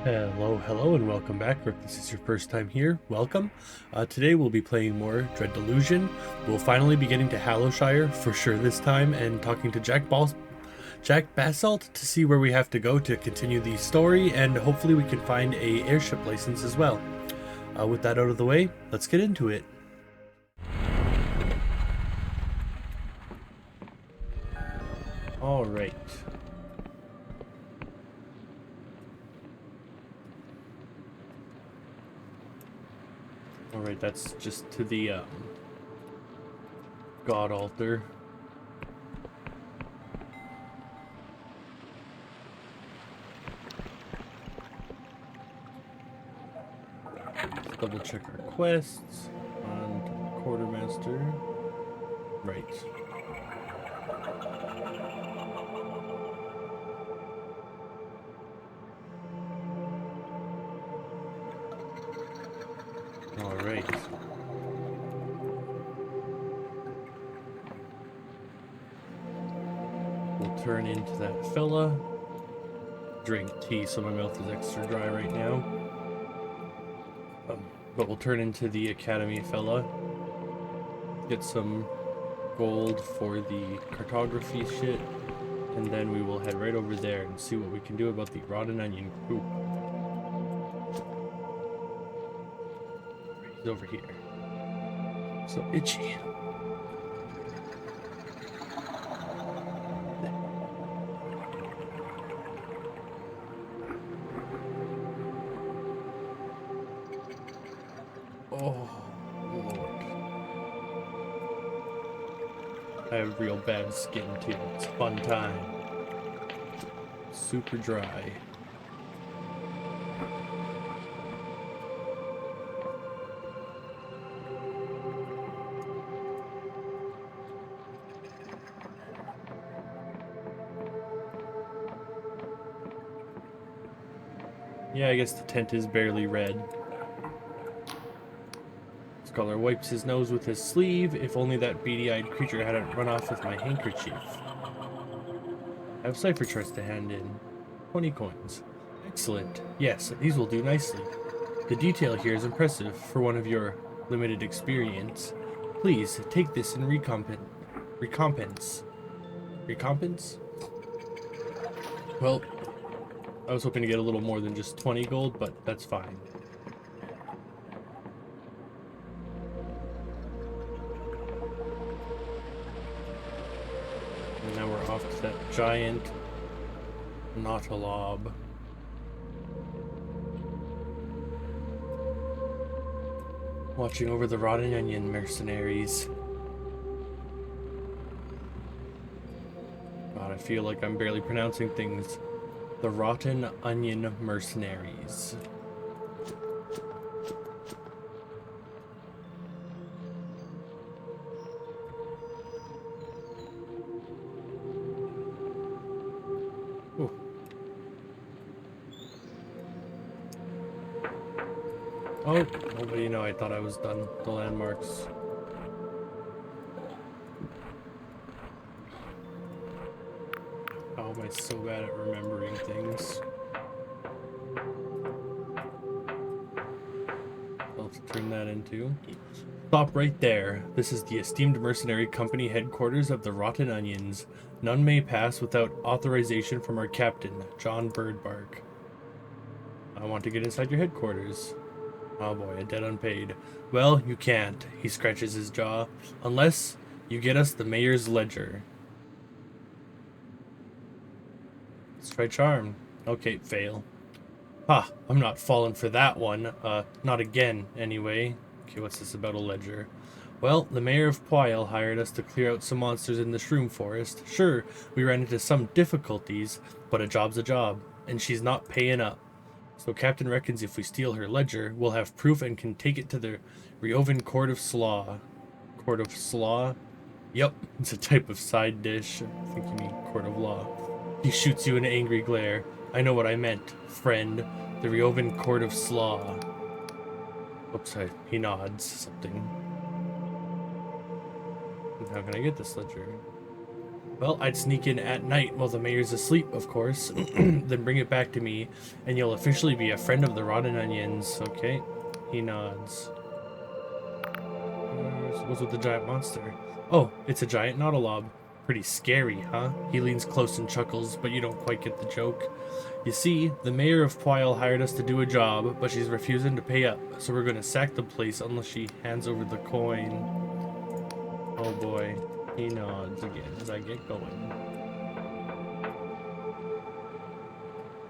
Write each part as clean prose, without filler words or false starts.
Hello, and welcome back. If this is your first time here, welcome. Today we'll be playing more Dread Delusion. We'll finally be getting to Hallowshire for sure this time, and talking to Jack Basalt to see where we have to go to continue the story, and hopefully we can find a airship license as well. With that out of the way, let's get into it. All right. Alright, that's just to the God altar. Let's double check our quests on Quartermaster. Right. Alright. We'll turn into that fella. Drink tea so my mouth is extra dry right now. But we'll turn into the Academy fella. Get some gold for the cartography shit. And then we will head right over there and see what we can do about the rotten onion coop. He's over here. So itchy. Oh, Lord. I have real bad skin too. It's a fun time. Super dry. Yeah, I guess the tent is barely red. Scholar wipes his nose with his sleeve. If only that beady-eyed creature hadn't run off with my handkerchief. I have cipher charts to hand in. 20 coins. Excellent. Yes, these will do nicely. The detail here is impressive for one of your limited experience. Please, take this in recompense. Recompense? Well, I was hoping to get a little more than just 20 gold, but that's fine. And now we're off to that giant Nautalob. Watching over the rotten onion mercenaries. God, I feel like I'm barely pronouncing things. The rotten onion mercenaries. Ooh. Oh, what do you know? I thought I was done. The landmarks. How am I so bad at remembering things? Let's turn that into. Stop right there. This is the esteemed mercenary company headquarters of the Rotten Onions. None may pass without authorization from our captain, John Birdbark. I want to get inside your headquarters. Oh boy, a debt unpaid. Well, you can't, he scratches his jaw, unless you get us the mayor's ledger. Let's try charm. Okay, fail. Ha, I'm not falling for that one. Not again, anyway. Okay, what's this about a ledger? Well, the mayor of Poyle hired us to clear out some monsters in the shroom forest. Sure, we ran into some difficulties, but a job's a job, and she's not paying up. So Captain reckons if we steal her ledger, we'll have proof and can take it to the Riovan Court of Slaw. Court of Slaw? Yep, it's a type of side dish. I think you mean Court of Law. He shoots you an angry glare. I know what I meant, friend. The Riovan Court of Slaw. Oops, he nods something. How can I get this ledger? Well, I'd sneak in at night while the mayor's asleep, of course, then bring it back to me, and you'll officially be a friend of the rotten onions, okay? He nods. What's with the giant monster? Oh, it's a giant nautilob. Pretty scary, huh? He leans close and chuckles, but you don't quite get the joke. You see, the mayor of Poyle hired us to do a job, but she's refusing to pay up, so we're gonna sack the place unless she hands over the coin. Oh boy. He nods again as I get going.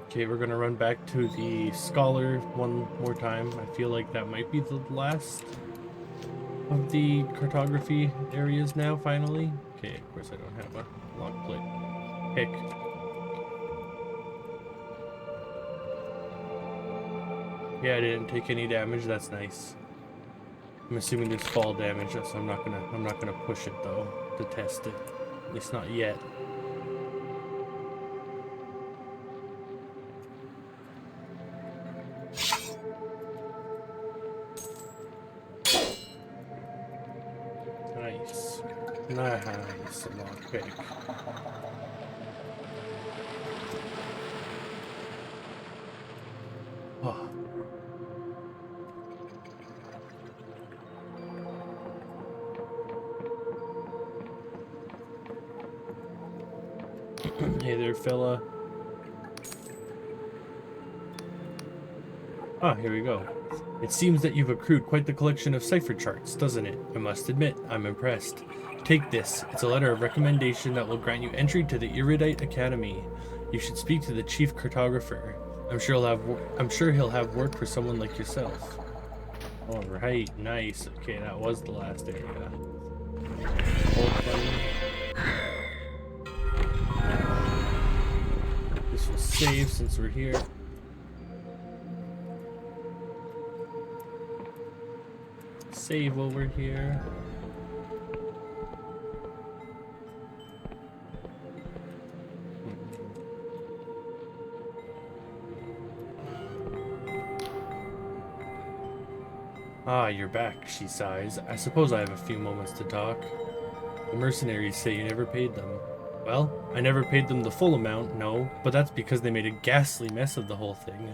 Okay, we're gonna run back to the scholar one more time. I feel like that might be the last of the cartography areas now, finally. Okay, of course I don't have a lock plate. Pick. Yeah, I didn't take any damage. That's nice. I'm assuming there's fall damage, so I'm not gonna push it though to test it. At least not yet. Nice. Nice. Lockpick. Oh. Hey there, fella. Ah, here we go. It seems that you've accrued quite the collection of cipher charts, doesn't it? I must admit, I'm impressed. Take this. It's a letter of recommendation that will grant you entry to the Erudite Academy. You should speak to the chief cartographer. I'm sure he'll have work for someone like yourself. All right, nice. Okay, that was the last area. Hold button. This will save since we're here. Save while we're here. Ah, you're back, she sighs. I suppose I have a few moments to talk. The mercenaries say you never paid them. Well, I never paid them the full amount, no, but that's because they made a ghastly mess of the whole thing.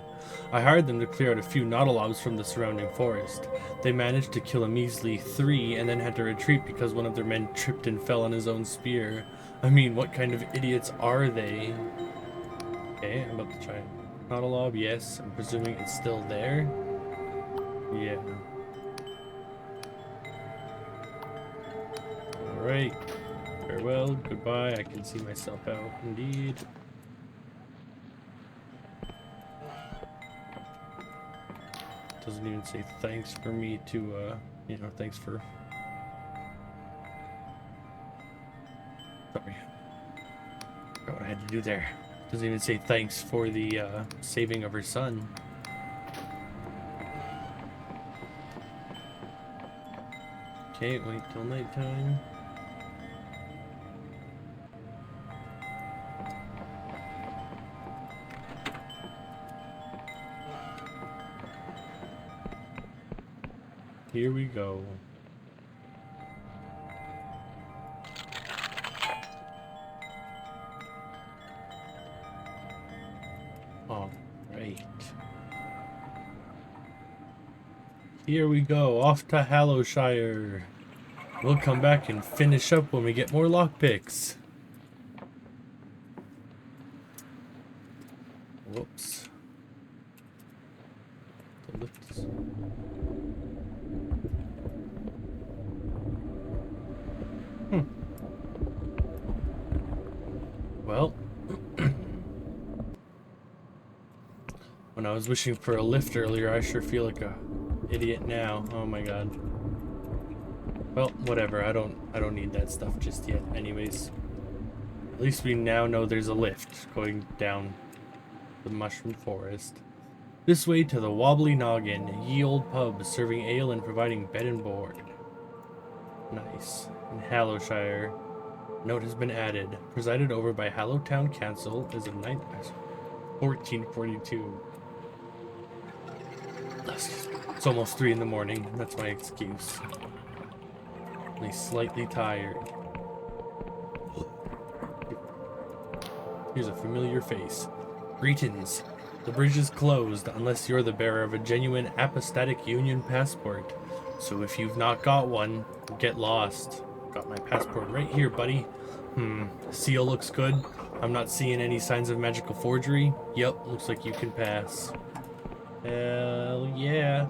I hired them to clear out a few nautilobs from the surrounding forest. They managed to kill a measly 3 and then had to retreat because one of their men tripped and fell on his own spear. I mean, what kind of idiots are they? Okay, I'm about to try nautilob, yes. I'm presuming it's still there. Yeah. Alright. Farewell, goodbye, I can see myself out, indeed. Doesn't even say thanks for me to, thanks for... Sorry. Forgot what I had to do there. Doesn't even say thanks for the, saving of her son. Okay, wait till nighttime. Here we go. All right. Here we go, off to Hallowshire. We'll come back and finish up when we get more lockpicks. Whoops. The lift is... Well, when I was wishing for a lift earlier, I sure feel like a idiot now. Oh my god. Well, whatever. I don't need that stuff just yet. Anyways, at least we now know there's a lift going down the mushroom forest. This way to the Wobbly Noggin, ye old pub, serving ale and providing bed and board. Nice. In Hallowshire. Note has been added. Presided over by Hallowtown Council as of 1442. It's almost 3 in the morning. That's my excuse. Only slightly tired. Here's a familiar face. Greetings. The bridge is closed unless you're the bearer of a genuine apostatic union passport. So if you've not got one, get lost. Got my passport right here, buddy. Seal looks good. I'm not seeing any signs of magical forgery. Yep, looks like you can pass. Hell yeah.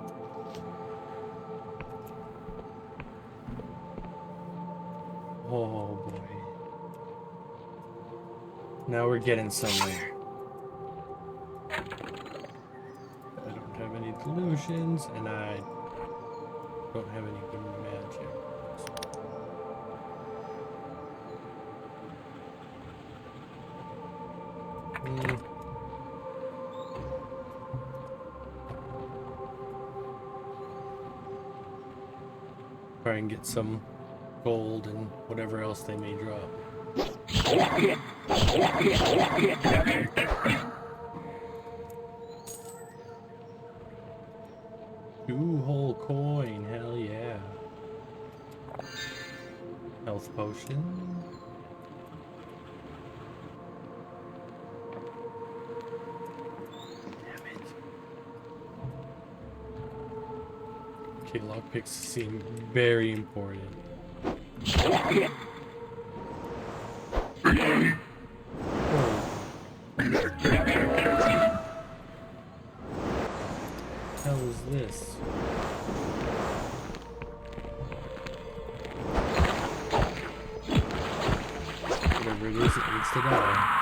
Oh boy. Now we're getting somewhere. I don't have any delusions, and I don't have any good magic. Try and get some gold and whatever else they may drop. Two-hole coin, hell yeah. Health potion. Damn it. Okay, lockpicks seem very important. Hell is this? Whatever it is, it needs to die.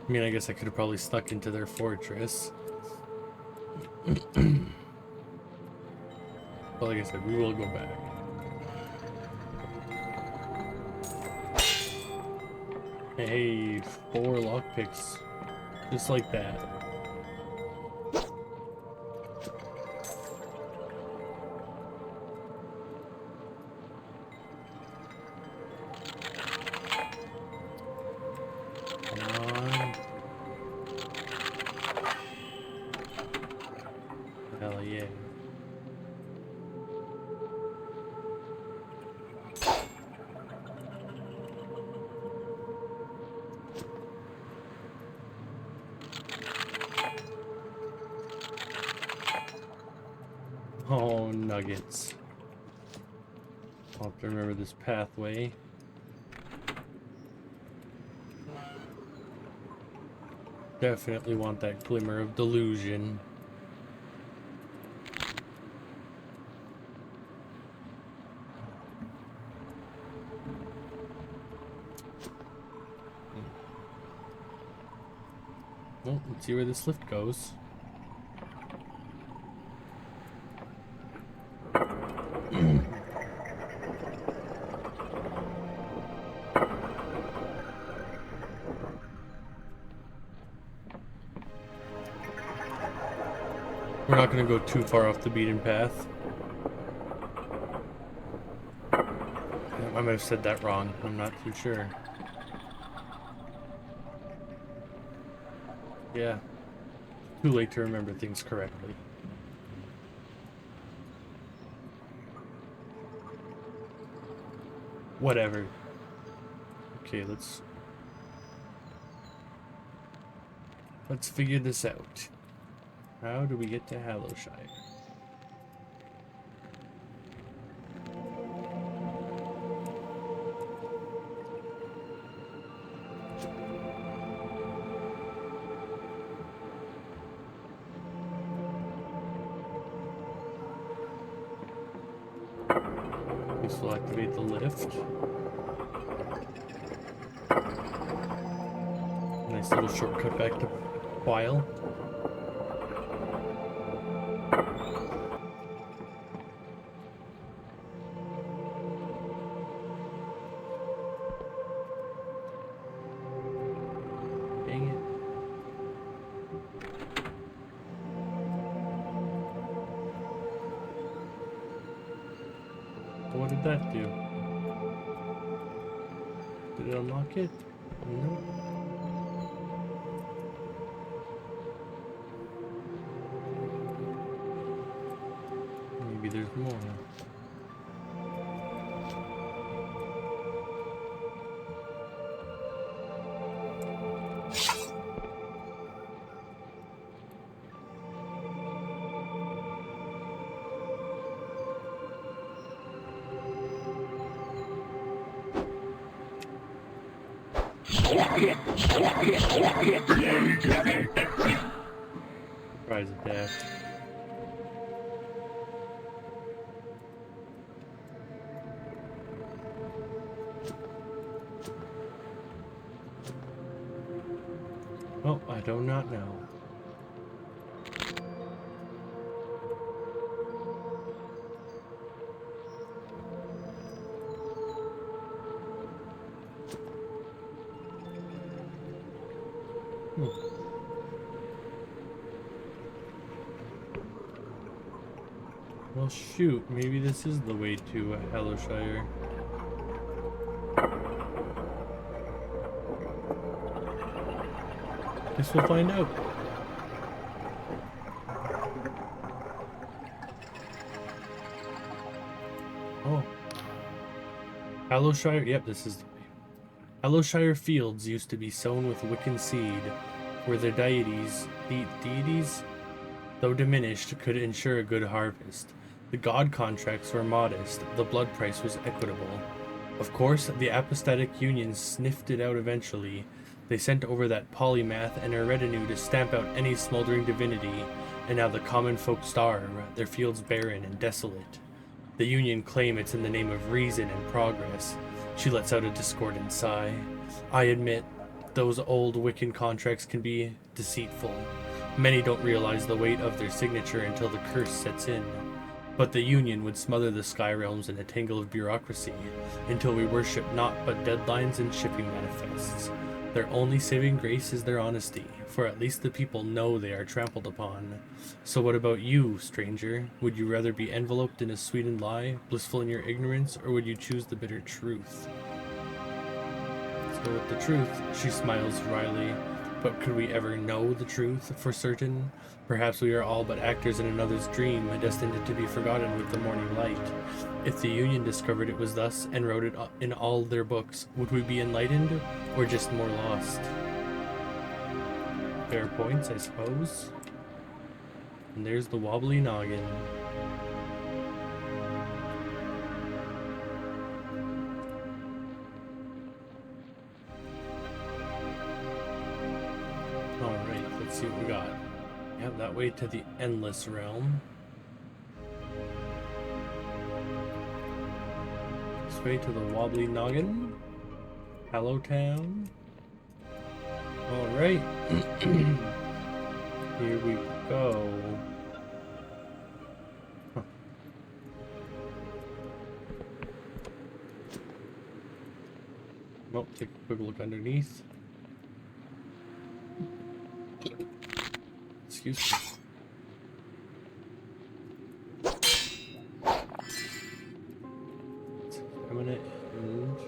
I mean, I guess I could have probably snuck into their fortress. But like I said, we will go back. Hey, 4 lockpicks. Just like that. Hell yeah. Oh, nuggets. I'll have to remember this pathway. Definitely want that glimmer of delusion. Well, let's see where this lift goes. We're not going to go too far off the beaten path. I might have said that wrong. I'm not too sure. Yeah. Too late to remember things correctly. Whatever. Okay, let's figure this out. How do we get to Hallowshire? This will activate the lift. Nice little shortcut back to Quile. Dang it. What did that do? Did it unlock it? No. Maybe there's more. Surprise attack. Oh, I do not know. Well, shoot, maybe this is the way to Hallowshire. Guess we'll find out. Oh. Hallowshire, yep, this is the way. Hallowshire fields used to be sown with Wiccan seed, where the deities, though diminished, could ensure a good harvest. The god contracts were modest, the blood price was equitable. Of course, the apostatic union sniffed it out eventually. They sent over that polymath and her retinue to stamp out any smoldering divinity, and now the common folk starve, their fields barren and desolate. The union claim it's in the name of reason and progress. She lets out a discordant sigh. I admit, those old Wiccan contracts can be deceitful. Many don't realize the weight of their signature until the curse sets in. But the Union would smother the Sky Realms in a tangle of bureaucracy, until we worship naught but deadlines and shipping manifests. Their only saving grace is their honesty, for at least the people know they are trampled upon. So what about you, stranger? Would you rather be enveloped in a sweetened lie, blissful in your ignorance, or would you choose the bitter truth? Let's go with the truth. She smiles wryly. But could we ever know the truth for certain? Perhaps we are all but actors in another's dream, destined to be forgotten with the morning light. If the Union discovered it was thus and wrote it in all their books, would we be enlightened or just more lost? Fair points, I suppose. And there's the wobbly noggin. Alright, let's see what we got. Yep, that way to the Endless Realm. This way to the Wobbly Noggin. Hallowtown. Alright. Here we go. Huh. Oh, take a quick look underneath. Excuse me. Permanent and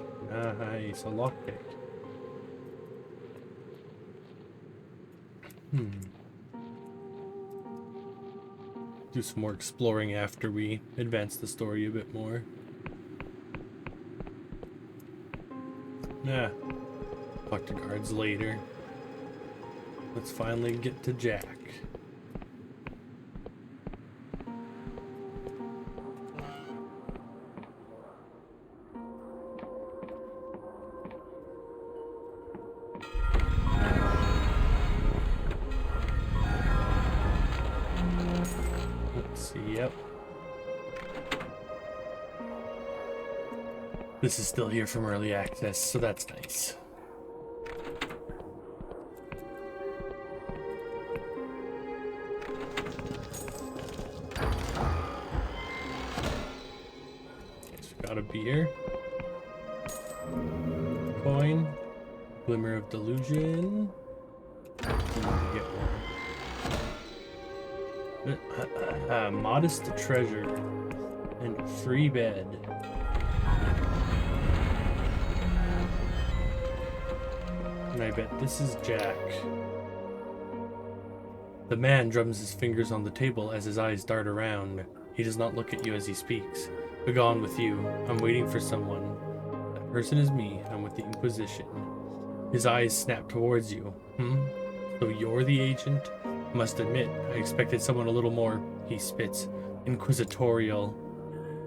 nice, a lockpick. Do some more exploring after we advance the story a bit more. Talk to guards later. Let's finally get to Jack. Let's see, yep. This is still here from early access, so that's nice. Got a beer. Coin. Glimmer of Delusion. Get one. Modest treasure. And a free bed. And I bet this is Jack. The man drums his fingers on the table as his eyes dart around. He does not look at you as he speaks. Begone with you. I'm waiting for someone. That person is me. I'm with the Inquisition. His eyes snap towards you. So you're the agent? Must admit, I expected someone a little more, he spits, inquisitorial.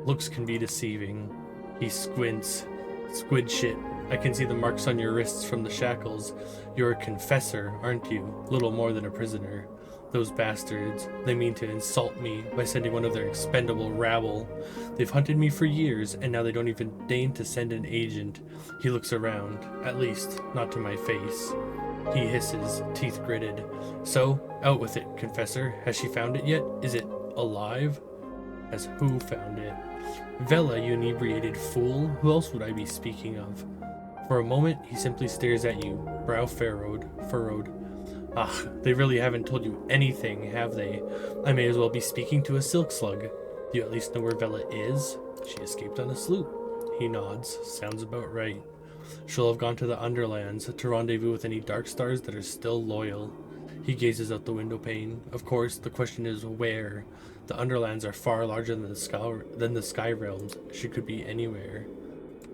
Looks can be deceiving. He squints. Squid shit. I can see the marks on your wrists from the shackles. You're a confessor, aren't you? Little more than a prisoner. Those bastards. They mean to insult me by sending one of their expendable rabble. They've hunted me for years, and now they don't even deign to send an agent. He looks around. At least, not to my face. He hisses, teeth gritted. So, out with it, confessor. Has she found it yet? Is it alive? Has who found it? Vela, you inebriated fool. Who else would I be speaking of? For a moment, he simply stares at you, brow furrowed. Ah, they really haven't told you anything, have they? I may as well be speaking to a silk slug. Do you at least know where Vela is? She escaped on a sloop. He nods. Sounds about right. She'll have gone to the Underlands to rendezvous with any dark stars that are still loyal. He gazes out the window pane. Of course, the question is where. The Underlands are far larger than the sky realms. She could be anywhere.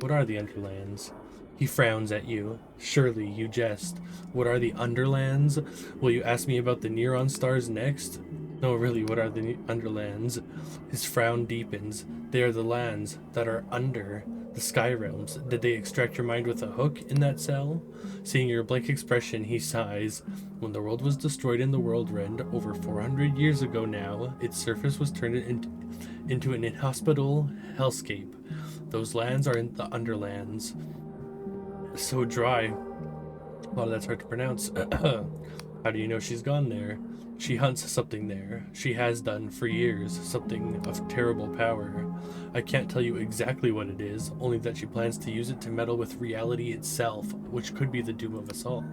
What are the Underlands? He frowns at you. Surely you jest. What are the Underlands? Will you ask me about the Neron stars next? No, really, what are the Underlands? His frown deepens. They are the lands that are under the sky realms. Did they extract your mind with a hook in that cell? Seeing your blank expression, he sighs. When the world was destroyed in the Worldrend over 400 years ago now, its surface was turned into an inhospitable hellscape. Those lands are in the Underlands. So dry. A lot of that's hard to pronounce. How do you know she's gone there? She hunts something there. She has done for years, something of terrible power. I can't tell you exactly what it is, only that she plans to use it to meddle with reality itself, which could be the doom of us all.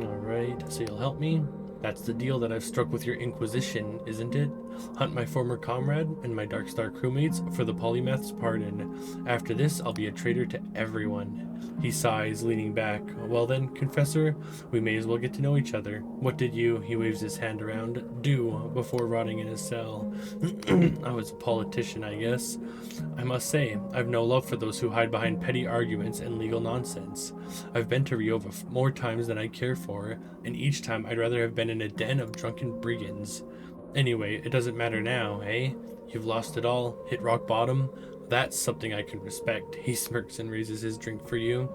Alright, so you'll help me? That's the deal that I've struck with your Inquisition, isn't it? Hunt my former comrade and my Darkstar crewmates for the polymath's pardon. After this, I'll be a traitor to everyone. He sighs, leaning back. Well then, confessor, we may as well get to know each other. What did you, he waves his hand around, do before rotting in his cell? I was a politician, I guess. I must say, I've no love for those who hide behind petty arguments and legal nonsense. I've been to Riova more times than I care for, and each time I'd rather have been in a den of drunken brigands. Anyway, it doesn't matter now, eh? You've lost it all, hit rock bottom. That's something I can respect. He smirks and raises his drink for you.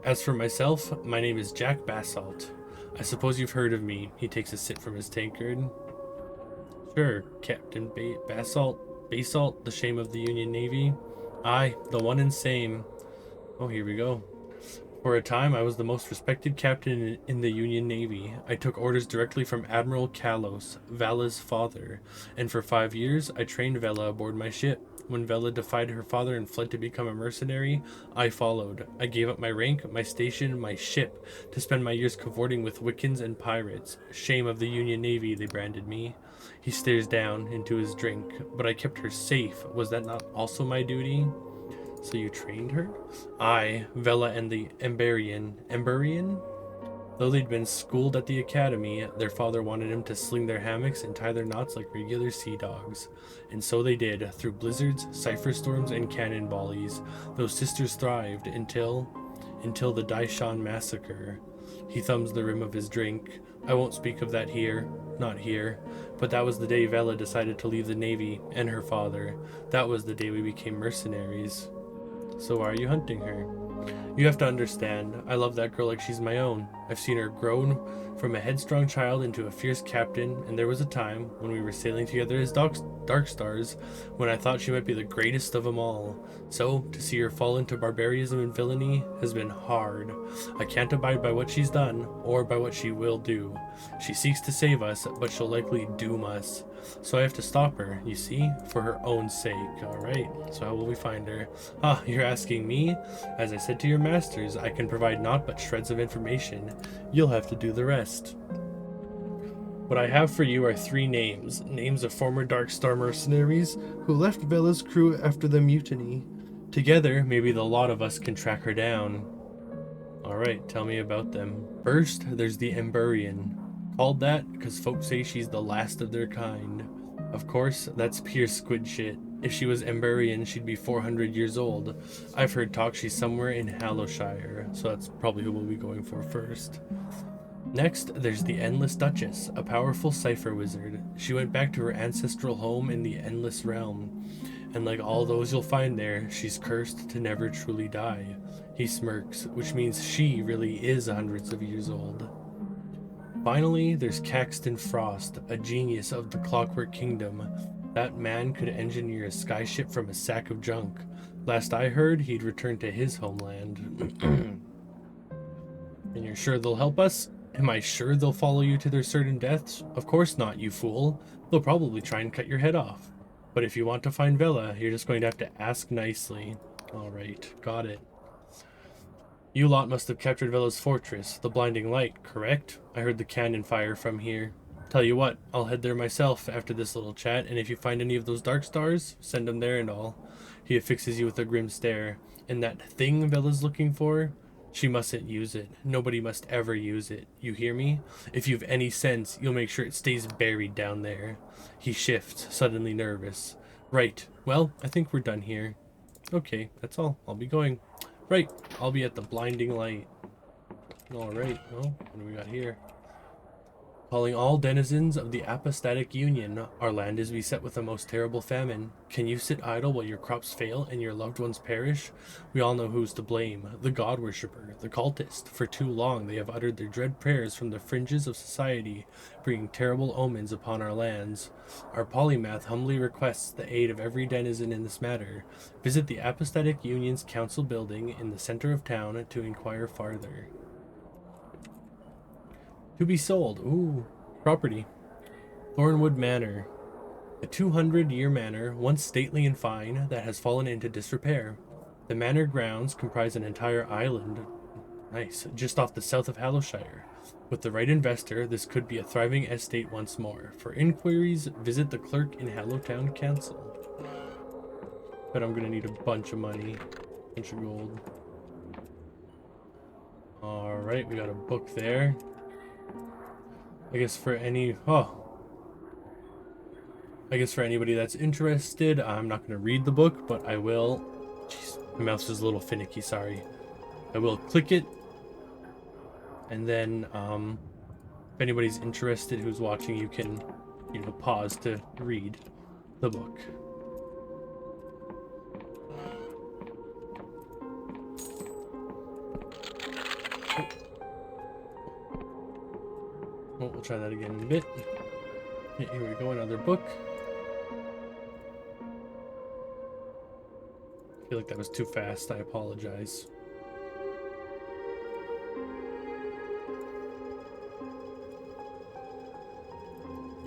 As for myself, my name is Jack Basalt. I suppose you've heard of me. He takes a sip from his tankard. Sure, Captain Basalt, the shame of the Union Navy. Aye, the one and same. Oh, here we go. For a time, I was the most respected captain in the Union Navy. I took orders directly from Admiral Kalos, Vala's father, and for 5 years, I trained Vela aboard my ship. When Vela defied her father and fled to become a mercenary, I followed. I gave up my rank, my station, my ship, to spend my years cavorting with Wiccans and pirates. Shame of the Union Navy, they branded me. He stares down into his drink. But I kept her safe. Was that not also my duty? So you trained her? I, Vela, and the Emberian? Though they'd been schooled at the academy, their father wanted them to sling their hammocks and tie their knots like regular sea dogs. And so they did, through blizzards, cipher storms, and cannon volleys. Those sisters thrived until the Daishan massacre. He thumbs the rim of his drink. I won't speak of that here. Not here. But that was the day Vela decided to leave the Navy, and her father. That was the day we became mercenaries. So why are you hunting her? You have to understand, I love that girl like she's my own. I've seen her grown from a headstrong child into a fierce captain, and there was a time when we were sailing together as dark stars when I thought she might be the greatest of them all. So, to see her fall into barbarism and villainy has been hard. I can't abide by what she's done, or by what she will do. She seeks to save us, but she'll likely doom us. So I have to stop her, you see, for her own sake. Alright, so how will we find her? Ah, you're asking me? As I said to your masters, I can provide naught but shreds of information. You'll have to do the rest. What I have for you are 3 names. Names of former Darkstar mercenaries who left Vela's crew after the mutiny. Together, maybe the lot of us can track her down. Alright, tell me about them. First, there's the Emberian. Called that because folks say she's the last of their kind. Of course, that's pure squid shit. If she was Emberian, she'd be 400 years old. I've heard talk she's somewhere in Hallowshire, so that's probably who we'll be going for first. Next, there's the Endless Duchess, a powerful cipher wizard. She went back to her ancestral home in the Endless Realm, and like all those you'll find there, she's cursed to never truly die. He smirks, which means she really is hundreds of years old. Finally, there's Caxton Frost, a genius of the Clockwork Kingdom. That man could engineer a skyship from a sack of junk. Last I heard, he'd returned to his homeland. And you're sure they'll help us? Am I sure they'll follow you to their certain deaths? Of course not, you fool. They'll probably try and cut your head off. But if you want to find Vela, you're just going to have to ask nicely. Alright, got it. You lot must have captured Vela's fortress, the Blinding Light, correct? I heard the cannon fire from here. Tell you what, I'll head there myself after this little chat, and if you find any of those dark stars, send them there and all. He affixes you with a grim stare. And that thing Vela's looking for? She mustn't use it. Nobody must ever use it. You hear me? If you've any sense, you'll make sure it stays buried down there. He shifts, suddenly nervous. Right. Well, I think we're done here. Okay, that's all. I'll be going. Right. I'll be at the Blinding Light. Alright. Well, what do we got here? Calling all denizens of the Apostatic Union, our land is beset with a most terrible famine. Can you sit idle while your crops fail and your loved ones perish? We all know who's to blame. The God worshipper, the cultist. For too long they have uttered their dread prayers from the fringes of society, bringing terrible omens upon our lands. Our polymath humbly requests the aid of every denizen in this matter. Visit the Apostatic Union's council building in the center of town to inquire farther. To be sold. Ooh, property. Thornwood Manor. A 200-year manor, once stately and fine, that has fallen into disrepair. The manor grounds comprise an entire island. Nice. Just off the south of Hallowshire. With the right investor, this could be a thriving estate once more. For inquiries, visit the clerk in Hallowtown Council. But I'm gonna need a bunch of money. A bunch of gold. Alright, we got a book there. I guess for anybody that's interested, I'm not going to read the book, but I will. Jeez, my mouse is a little finicky, sorry. I will click it, and then if anybody's interested who's watching, you can, pause to read the book. Oh, we'll try that again in a bit. Here we go, another book. I feel like that was too fast, I apologize.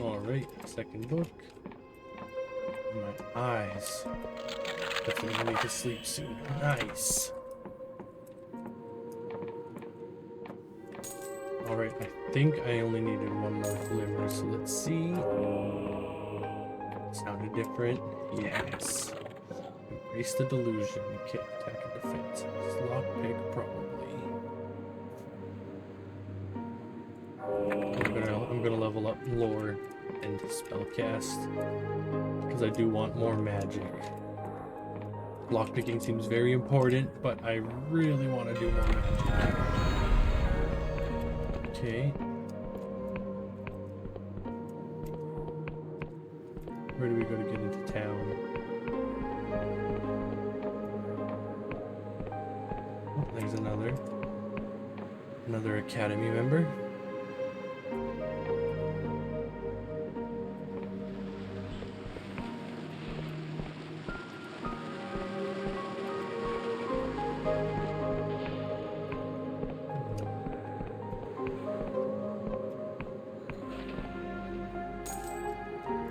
Alright, second book. My eyes. Definitely need to sleep soon. Nice. Alright, I think I only needed one more glimmer, so let's see. Sounded different. Yes. Embrace the delusion. Kick, attack, and defense. Lockpick, probably. I'm gonna level up lore and spellcast because I do want more magic. Lockpicking seems very important, but I really want to do more magic. Okay. Where do we go to get into town? Oh, there's another academy member.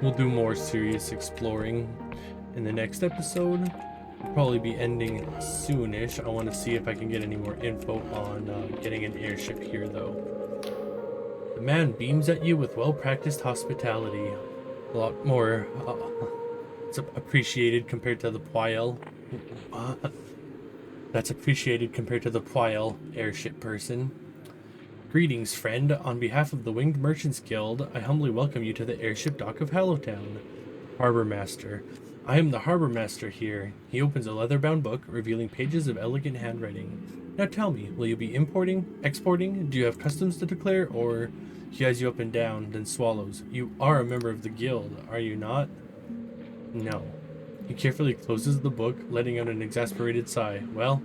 We'll do more serious exploring in the next episode. We'll probably be ending soonish. I want to see if I can get any more info on getting an airship here, though. The man beams at you with well-practiced hospitality. A lot more it's appreciated compared to the Poil. That's appreciated compared to the Poil airship person. Greetings, friend. On behalf of the Winged Merchants Guild, I humbly welcome you to the airship dock of Hallowtown. Harbor Master. I am the Harbor Master here. He opens a leather-bound book, revealing pages of elegant handwriting. Now tell me, will you be importing, exporting? Do you have customs to declare? Or he eyes you up and down, then swallows. You are a member of the guild, are you not? No. He carefully closes the book, letting out an exasperated sigh. Well,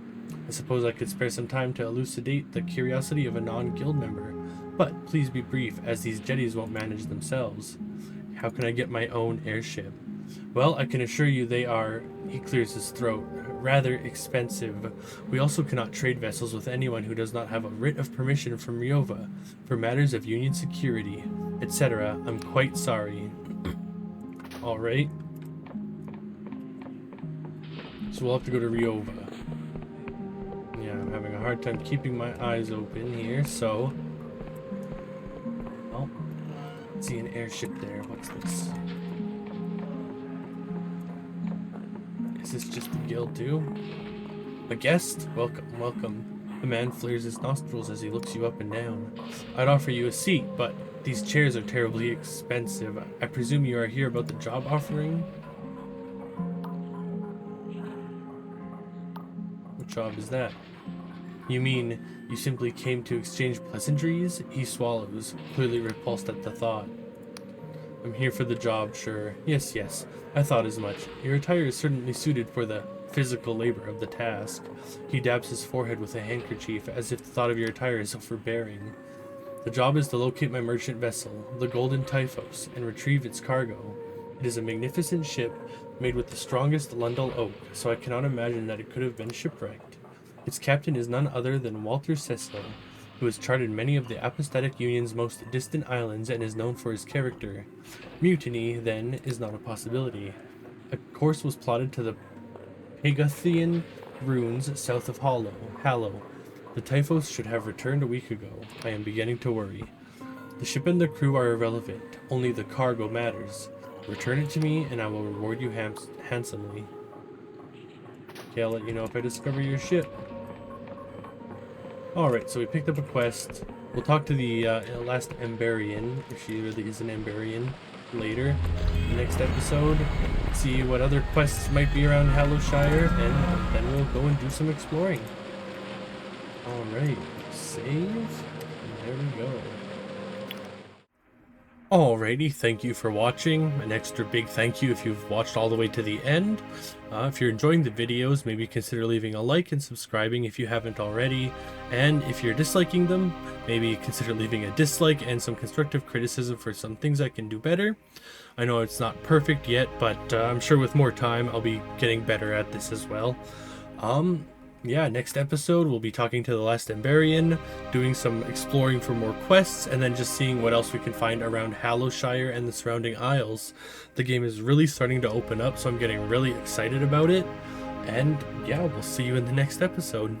I suppose I could spare some time to elucidate the curiosity of a non-guild member. But please be brief, as these jetties won't manage themselves. How can I get my own airship? Well, I can assure you they are, he clears his throat, rather expensive. We also cannot trade vessels with anyone who does not have a writ of permission from Ryova for matters of Union security, etc. I'm quite sorry. Alright. So we'll have to go to Ryova. Yeah, I'm having a hard time keeping my eyes open here, so... Oh, I see an airship there. What's this? Is this just the guild too? A guest? Welcome, welcome. The man flares his nostrils as he looks you up and down. I'd offer you a seat, but these chairs are terribly expensive. I presume you are here about the job offering? What job is that? You mean you simply came to exchange pleasantries? He swallows, clearly repulsed at the thought. I'm here for the job, sure. Yes, yes, I thought as much. Your attire is certainly suited for the physical labor of the task. He dabs his forehead with a handkerchief, as if the thought of your attire is overbearing. The job is to locate my merchant vessel, the Golden Typhos, and retrieve its cargo. It is a magnificent ship, made with the strongest Lundal oak, so I cannot imagine that it could have been shipwrecked. Its captain is none other than Walter Cecil, who has charted many of the Apostatic Union's most distant islands and is known for his character. Mutiny, then, is not a possibility. A course was plotted to the Pagothian ruins south of Hallow. The Typhos should have returned a week ago. I am beginning to worry. The ship and the crew are irrelevant. Only the cargo matters. Return it to me, and I will reward you handsomely. Okay, I'll let you know if I discover your ship. Alright, so we picked up a quest. We'll talk to the last Emberian, if she really is an Emberian, later. The next episode. See what other quests might be around Hallowshire, and then we'll go and do some exploring. Alright, save. And there we go. Alrighty, thank you for watching. An extra big thank you if you've watched all the way to the end. If you're enjoying the videos, maybe consider leaving a like and subscribing if you haven't already. And if you're disliking them, maybe consider leaving a dislike and some constructive criticism for some things I can do better. I know it's not perfect yet, but I'm sure with more time I'll be getting better at this as well. Yeah, next episode we'll be talking to the last Emberian, doing some exploring for more quests, and then just seeing what else we can find around Hallowshire and the surrounding isles. The game is really starting to open up, so I'm getting really excited about it. And yeah, we'll see you in the next episode.